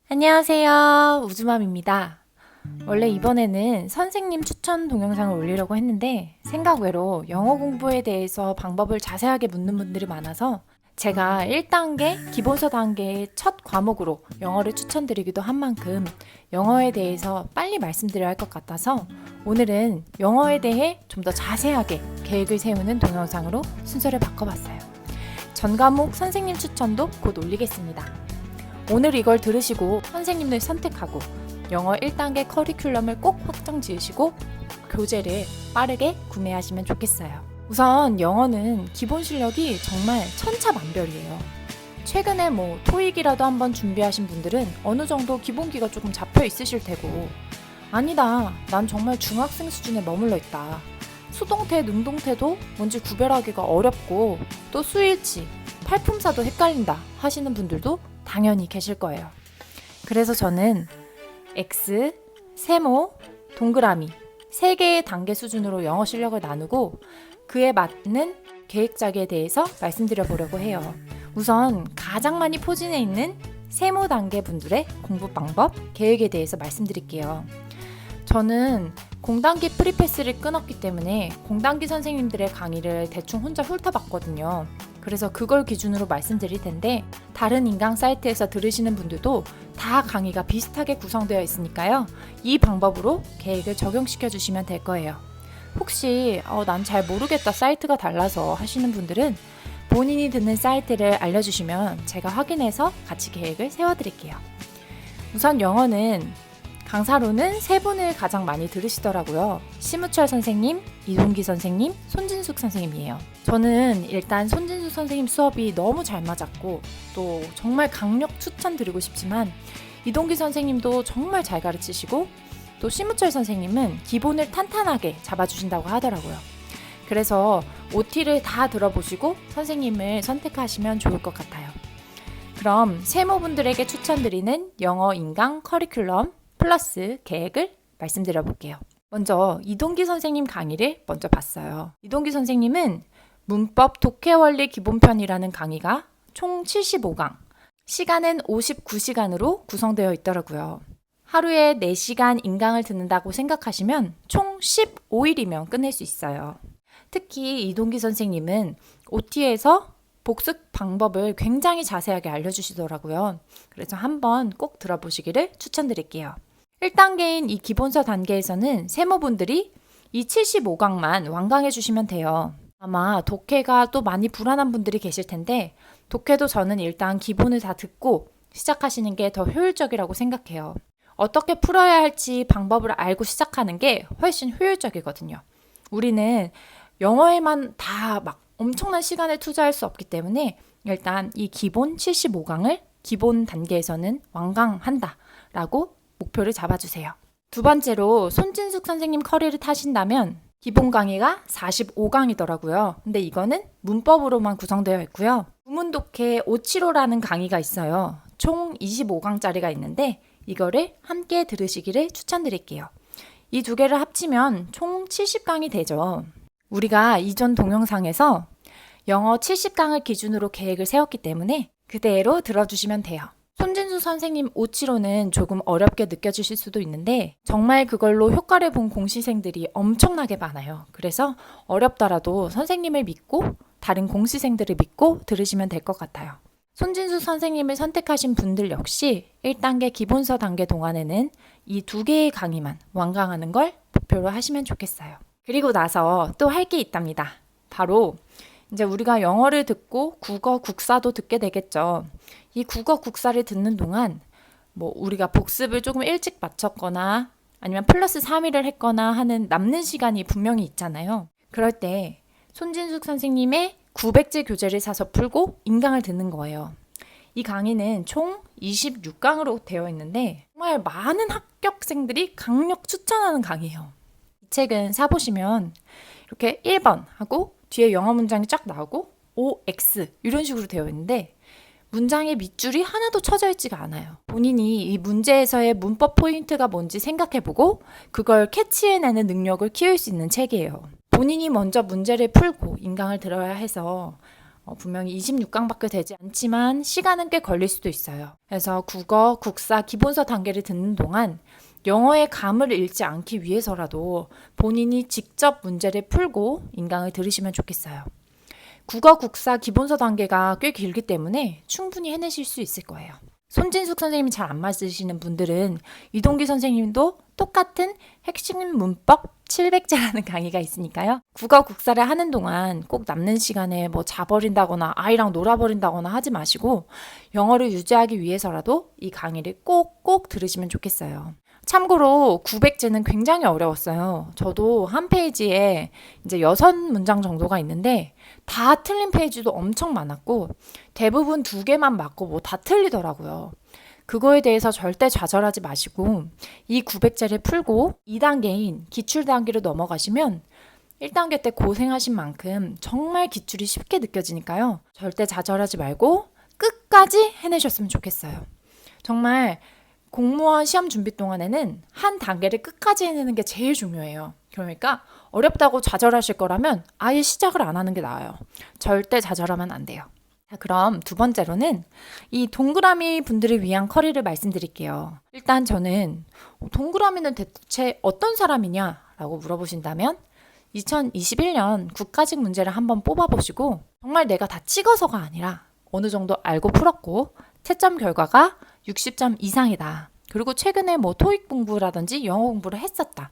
안녕하세요. 우주맘입니다. 원래 이번에는 선생님 추천 동영상을 올리려고 했는데 생각 외로 영어 공부에 대해서 방법을 자세하게 묻는 분들이 많아서 제가 1단계 기본서 단계의 첫 과목으로 영어를 추천드리기도 한 만큼 영어에 대해서 빨리 말씀드려야 할 것 같아서 오늘은 영어에 대해 좀 더 자세하게 계획을 세우는 동영상으로 순서를 바꿔봤어요. 전 과목 선생님 추천도 곧 올리겠습니다. 오늘 이걸 들으시고 선생님을 선택하고 영어 1단계 커리큘럼을 꼭 확정 지으시고 교재를 빠르게 구매하시면 좋겠어요. 우선 영어는 기본 실력이 정말 천차만별이에요. 최근에 토익이라도 한번 준비하신 분들은 어느 정도 기본기가 조금 잡혀 있으실 테고, 아니다, 난 정말 중학생 수준에 머물러 있다, 수동태, 능동태도 뭔지 구별하기가 어렵고 또 수일치, 팔품사도 헷갈린다 하시는 분들도 당연히 계실 거예요. 그래서 저는 X, 세모, 동그라미 3개의 단계 수준으로 영어 실력을 나누고 그에 맞는 계획 짜기에 대해서 말씀드려 보려고 해요. 우선 가장 많이 포진해 있는 세모 단계 분들의 공부 방법, 계획에 대해서 말씀드릴게요. 저는 공단기 프리패스를 끊었기 때문에 공단기 선생님들의 강의를 대충 혼자 훑어봤거든요. 그래서 그걸 기준으로 말씀드릴 텐데 다른 인강 사이트에서 들으시는 분들도 다 강의가 비슷하게 구성되어 있으니까요. 이 방법으로 계획을 적용시켜 주시면 될 거예요. 혹시 난 잘 모르겠다, 사이트가 달라서 하시는 분들은 본인이 듣는 사이트를 알려주시면 제가 확인해서 같이 계획을 세워드릴게요. 우선 영어는 강사로는 3분을 가장 많이 들으시더라고요. 심우철 선생님, 이동기 선생님, 손진숙 선생님이에요. 저는 일단 손진숙 선생님 수업이 너무 잘 맞았고 또 정말 강력 추천드리고 싶지만 이동기 선생님도 정말 잘 가르치시고 또 심우철 선생님은 기본을 탄탄하게 잡아주신다고 하더라고요. 그래서 OT를 다 들어보시고 선생님을 선택하시면 좋을 것 같아요. 그럼 세모분들에게 추천드리는 영어 인강 커리큘럼 플러스 계획을 말씀드려 볼게요. 먼저 이동기 선생님 강의를 먼저 봤어요. 이동기 선생님은 문법 독해원리 기본편이라는 강의가 총 75강, 시간은 59시간으로 구성되어 있더라고요. 하루에 4시간 인강을 듣는다고 생각하시면 총 15일이면 끝낼 수 있어요. 특히 이동기 선생님은 OT에서 복습 방법을 굉장히 자세하게 알려주시더라고요. 그래서 한번 꼭 들어보시기를 추천드릴게요. 1단계인 이 기본서 단계에서는 세모분들이 이 75강만 완강해 주시면 돼요. 아마 독해가 또 많이 불안한 분들이 계실 텐데 독해도 저는 일단 기본을 다 듣고 시작하시는 게 더 효율적이라고 생각해요. 어떻게 풀어야 할지 방법을 알고 시작하는 게 훨씬 효율적이거든요. 우리는 영어에만 다 엄청난 시간을 투자할 수 없기 때문에 일단 이 기본 75강을 기본 단계에서는 완강한다 라고 목표를 잡아주세요. 두 번째로 손진숙 선생님 커리를 타신다면 기본 강의가 45강이더라고요. 근데 이거는 문법으로만 구성되어 있고요. 구문독해 575라는 강의가 있어요. 총 25강짜리가 있는데 이거를 함께 들으시기를 추천드릴게요. 이 두 개를 합치면 총 70강이 되죠. 우리가 이전 동영상에서 영어 70강을 기준으로 계획을 세웠기 때문에 그대로 들어주시면 돼요. 손진수 선생님 575는 조금 어렵게 느껴지실 수도 있는데 정말 그걸로 효과를 본 공시생들이 엄청나게 많아요. 그래서 어렵더라도 선생님을 믿고 다른 공시생들을 믿고 들으시면 될 것 같아요. 손진수 선생님을 선택하신 분들 역시 1단계 기본서 단계 동안에는 이 2개의 강의만 완강하는 걸 목표로 하시면 좋겠어요. 그리고 나서 또 할 게 있답니다. 바로 이제 우리가 영어를 듣고 국어, 국사도 듣게 되겠죠. 이 국어, 국사를 듣는 동안 우리가 복습을 조금 일찍 마쳤거나 아니면 플러스 3일을 했거나 하는 남는 시간이 분명히 있잖아요. 그럴 때 손진숙 선생님의 900질 교재를 사서 풀고 인강을 듣는 거예요. 이 강의는 총 26강으로 되어 있는데 정말 많은 합격생들이 강력 추천하는 강의예요. 이 책은 사보시면 이렇게 1번 하고 뒤에 영어 문장이 쫙 나오고 OX 이런 식으로 되어 있는데 문장의 밑줄이 하나도 쳐져 있지가 않아요. 본인이 이 문제에서의 문법 포인트가 뭔지 생각해보고 그걸 캐치해내는 능력을 키울 수 있는 책이에요. 본인이 먼저 문제를 풀고 인강을 들어야 해서 분명히 26강밖에 되지 않지만 시간은 꽤 걸릴 수도 있어요. 그래서 국어, 국사, 기본서 단계를 듣는 동안 영어의 감을 잃지 않기 위해서라도 본인이 직접 문제를 풀고 인강을 들으시면 좋겠어요. 국어, 국사, 기본서 단계가 꽤 길기 때문에 충분히 해내실 수 있을 거예요. 손진숙 선생님이 잘 안 맞으시는 분들은 이동기 선생님도 똑같은 핵심 문법 700제라는 강의가 있으니까요. 국어 국사를 하는 동안 꼭 남는 시간에 뭐 자버린다거나 아이랑 놀아버린다거나 하지 마시고 영어를 유지하기 위해서라도 이 강의를 꼭꼭 들으시면 좋겠어요. 참고로 900제는 굉장히 어려웠어요. 저도 한 페이지에 이제 6문장 정도가 있는데 다 틀린 페이지도 엄청 많았고 대부분 2개만 맞고 뭐 다 틀리더라고요. 그거에 대해서 절대 좌절하지 마시고 이 900제를 풀고 2단계인 기출 단계로 넘어가시면 1단계 때 고생하신 만큼 정말 기출이 쉽게 느껴지니까요. 절대 좌절하지 말고 끝까지 해내셨으면 좋겠어요. 정말 공무원 시험 준비 동안에는 한 단계를 끝까지 해내는 게 제일 중요해요. 그러니까 어렵다고 좌절하실 거라면 아예 시작을 안 하는 게 나아요. 절대 좌절하면 안 돼요. 자, 그럼 두 번째로는 이 동그라미 분들을 위한 커리를 말씀드릴게요. 일단 저는 동그라미는 대체 어떤 사람이냐라고 물어보신다면 2021년 국가직 문제를 한번 뽑아보시고 정말 내가 다 찍어서가 아니라 어느 정도 알고 풀었고 채점 결과가 60점 이상이다. 그리고 최근에 뭐 토익 공부라든지 영어 공부를 했었다.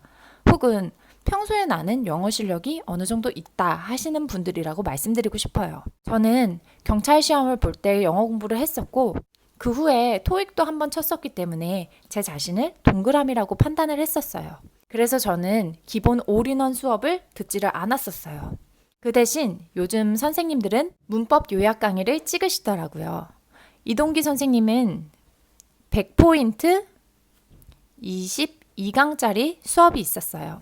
혹은 평소에 나는 영어 실력이 어느 정도 있다 하시는 분들이라고 말씀드리고 싶어요. 저는 경찰 시험을 볼 때 영어 공부를 했었고 그 후에 토익도 한번 쳤었기 때문에 제 자신을 동그라미라고 판단을 했었어요. 그래서 저는 기본 올인원 수업을 듣지를 않았었어요. 그 대신 요즘 선생님들은 문법 요약 강의를 찍으시더라고요. 이동기 선생님은 100포인트 22강짜리 수업이 있었어요.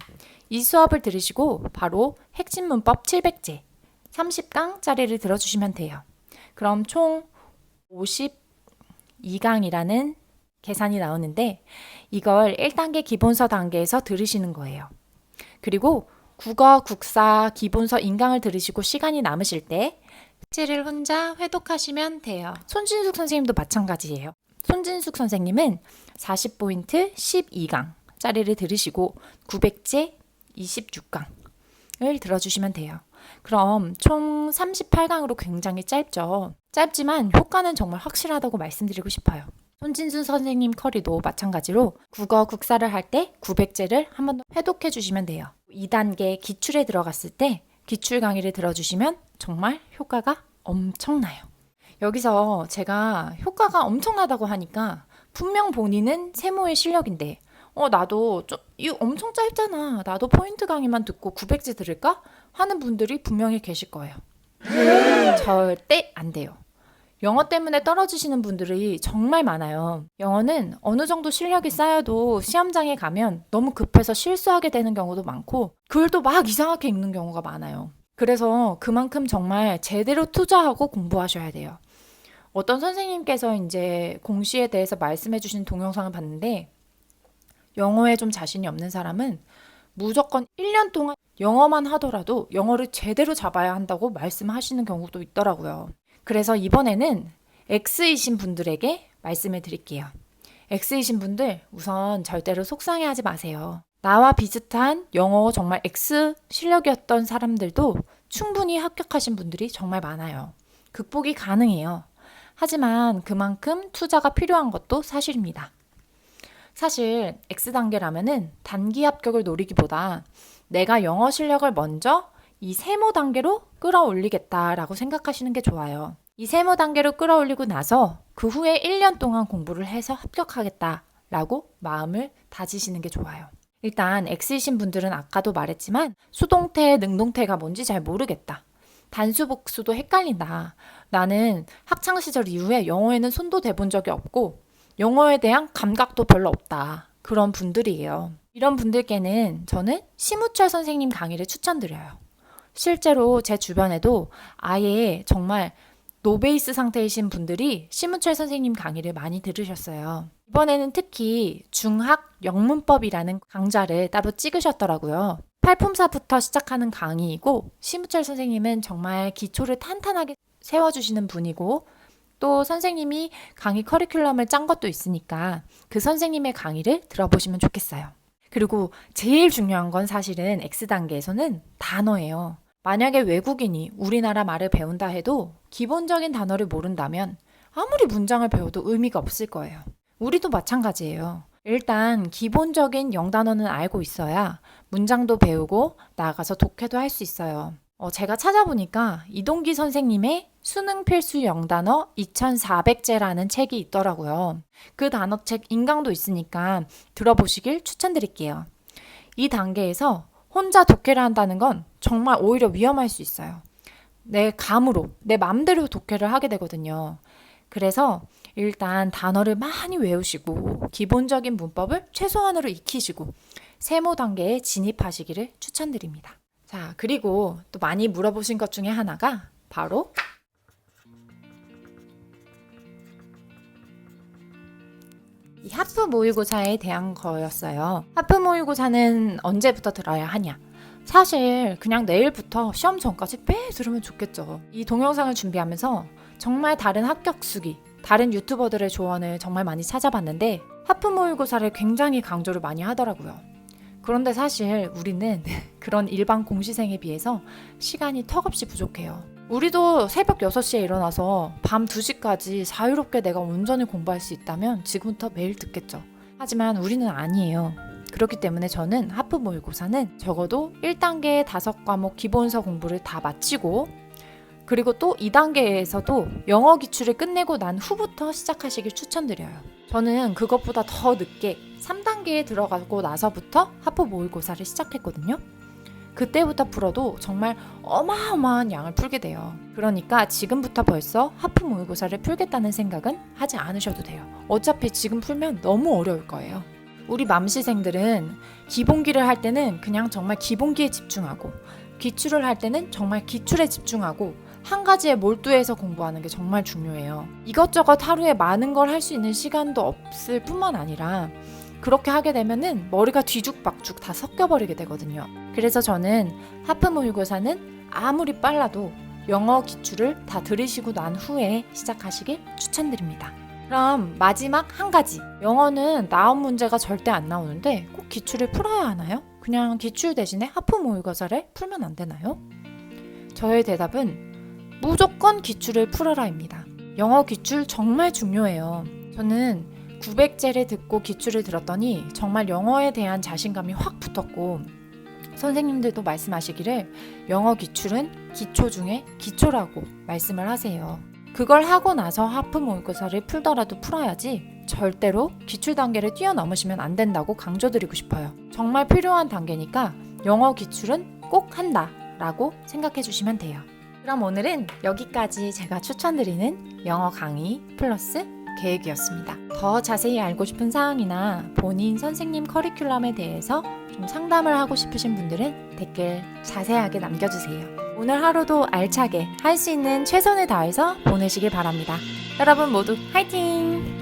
이 수업을 들으시고 바로 핵심 문법 700제 30강짜리를 들어주시면 돼요. 그럼 총 52강이라는 계산이 나오는데 이걸 1단계 기본서 단계에서 들으시는 거예요. 그리고 국어, 국사, 기본서 인강을 들으시고 시간이 남으실 때 숙제를 혼자 회독하시면 돼요. 손진숙 선생님도 마찬가지예요. 손진숙 선생님은 40포인트 12강짜리를 들으시고 900제 26강을 들어주시면 돼요. 그럼 총 38강으로 굉장히 짧죠. 짧지만 효과는 정말 확실하다고 말씀드리고 싶어요. 손진수 선생님 커리도 마찬가지로 국어 국사를 할 때 900제를 한 번 더 회독해 주시면 돼요. 2단계 기출에 들어갔을 때 기출 강의를 들어주시면 정말 효과가 엄청나요. 여기서 제가 효과가 엄청나다고 하니까 분명 본인은 세모의 실력인데 나도 이거 엄청 짧잖아. 나도 포인트 강의만 듣고 900제 들을까? 하는 분들이 분명히 계실 거예요. 절대 안 돼요. 영어 때문에 떨어지시는 분들이 정말 많아요. 영어는 어느 정도 실력이 쌓여도 시험장에 가면 너무 급해서 실수하게 되는 경우도 많고 글도 막 이상하게 읽는 경우가 많아요. 그래서 그만큼 정말 제대로 투자하고 공부하셔야 돼요. 어떤 선생님께서 이제 공시에 대해서 말씀해 주신 동영상을 봤는데 영어에 좀 자신이 없는 사람은 무조건 1년 동안 영어만 하더라도 영어를 제대로 잡아야 한다고 말씀하시는 경우도 있더라고요. 그래서 이번에는 X이신 분들에게 말씀을 드릴게요. X이신 분들 우선 절대로 속상해하지 마세요. 나와 비슷한 영어 정말 X 실력이었던 사람들도 충분히 합격하신 분들이 정말 많아요. 극복이 가능해요. 하지만 그만큼 투자가 필요한 것도 사실입니다. 사실 X단계라면은 단기 합격을 노리기보다 내가 영어 실력을 먼저 이 세모 단계로 끌어올리겠다라고 생각하시는 게 좋아요. 이 세모 단계로 끌어올리고 나서 그 후에 1년 동안 공부를 해서 합격하겠다라고 마음을 다지시는 게 좋아요. 일단 X이신 분들은 아까도 말했지만 수동태, 능동태가 뭔지 잘 모르겠다. 단수, 복수도 헷갈린다. 나는 학창시절 이후에 영어에는 손도 대본 적이 없고 영어에 대한 감각도 별로 없다. 그런 분들이에요. 이런 분들께는 저는 심우철 선생님 강의를 추천드려요. 실제로 제 주변에도 아예 정말 노베이스 상태이신 분들이 심우철 선생님 강의를 많이 들으셨어요. 이번에는 특히 중학 영문법이라는 강좌를 따로 찍으셨더라고요. 팔품사부터 시작하는 강의이고 심우철 선생님은 정말 기초를 탄탄하게 세워주시는 분이고 또 선생님이 강의 커리큘럼을 짠 것도 있으니까 그 선생님의 강의를 들어보시면 좋겠어요. 그리고 제일 중요한 건 사실은 X단계에서는 단어예요. 만약에 외국인이 우리나라 말을 배운다 해도 기본적인 단어를 모른다면 아무리 문장을 배워도 의미가 없을 거예요. 우리도 마찬가지예요. 일단 기본적인 영단어는 알고 있어야 문장도 배우고 나아가서 독해도 할 수 있어요. 제가 찾아보니까 이동기 선생님의 수능 필수 영단어 2400제라는 책이 있더라고요. 그 단어책 인강도 있으니까 들어보시길 추천드릴게요. 이 단계에서 혼자 독해를 한다는 건 정말 오히려 위험할 수 있어요. 내 감으로, 내 맘대로 독해를 하게 되거든요. 그래서 일단 단어를 많이 외우시고 기본적인 문법을 최소한으로 익히시고 세모 단계에 진입하시기를 추천드립니다. 자, 그리고 또 많이 물어보신 것 중에 하나가 바로 이 하프 모의고사에 대한 거였어요. 하프 모의고사는 언제부터 들어야 하냐? 사실 그냥 내일부터 시험 전까지 매일 들으면 좋겠죠. 이 동영상을 준비하면서 정말 다른 합격 수기, 다른 유튜버들의 조언을 정말 많이 찾아봤는데 하프 모의고사를 굉장히 강조를 많이 하더라고요. 그런데 사실 우리는 그런 일반 공시생에 비해서 시간이 턱없이 부족해요. 우리도 새벽 6시에 일어나서 밤 2시까지 자유롭게 내가 온전히 공부할 수 있다면 지금부터 매일 듣겠죠. 하지만 우리는 아니에요. 그렇기 때문에 저는 하프 모의고사는 적어도 1단계 5과목 기본서 공부를 다 마치고 그리고 또 2단계에서도 영어 기출을 끝내고 난 후부터 시작하시길 추천드려요. 저는 그것보다 더 늦게 3단계에 들어가고 나서부터 하프 모의고사를 시작했거든요. 그때부터 풀어도 정말 어마어마한 양을 풀게 돼요. 그러니까 지금부터 벌써 하프 모의고사를 풀겠다는 생각은 하지 않으셔도 돼요. 어차피 지금 풀면 너무 어려울 거예요. 우리 맘시생들은 기본기를 할 때는 그냥 정말 기본기에 집중하고 기출을 할 때는 정말 기출에 집중하고 한 가지에 몰두해서 공부하는 게 정말 중요해요. 이것저것 하루에 많은 걸 할 수 있는 시간도 없을 뿐만 아니라 그렇게 하게 되면은 머리가 뒤죽박죽 다 섞여버리게 되거든요. 그래서 저는 하프 모의고사는 아무리 빨라도 영어 기출을 다 들으시고 난 후에 시작하시길 추천드립니다. 그럼 마지막 한 가지. 영어는 나온 문제가 절대 안 나오는데 꼭 기출을 풀어야 하나요? 그냥 기출 대신에 하프 모의고사를 풀면 안 되나요? 저의 대답은 무조건 기출을 풀어라입니다. 영어 기출 정말 중요해요. 저는 900제를 듣고 기출을 들었더니 정말 영어에 대한 자신감이 확 붙었고 선생님들도 말씀하시기를 영어 기출은 기초 중에 기초라고 말씀을 하세요. 그걸 하고 나서 하프 모의고사를 풀더라도 풀어야지 절대로 기출 단계를 뛰어넘으시면 안 된다고 강조드리고 싶어요. 정말 필요한 단계니까 영어 기출은 꼭 한다 라고 생각해 주시면 돼요. 그럼 오늘은 여기까지 제가 추천드리는 영어 강의 플러스 계획이었습니다. 더 자세히 알고 싶은 사항이나 본인 선생님 커리큘럼에 대해서 좀 상담을 하고 싶으신 분들은 댓글 자세하게 남겨주세요. 오늘 하루도 알차게 할 수 있는 최선을 다해서 보내시길 바랍니다. 여러분 모두 화이팅!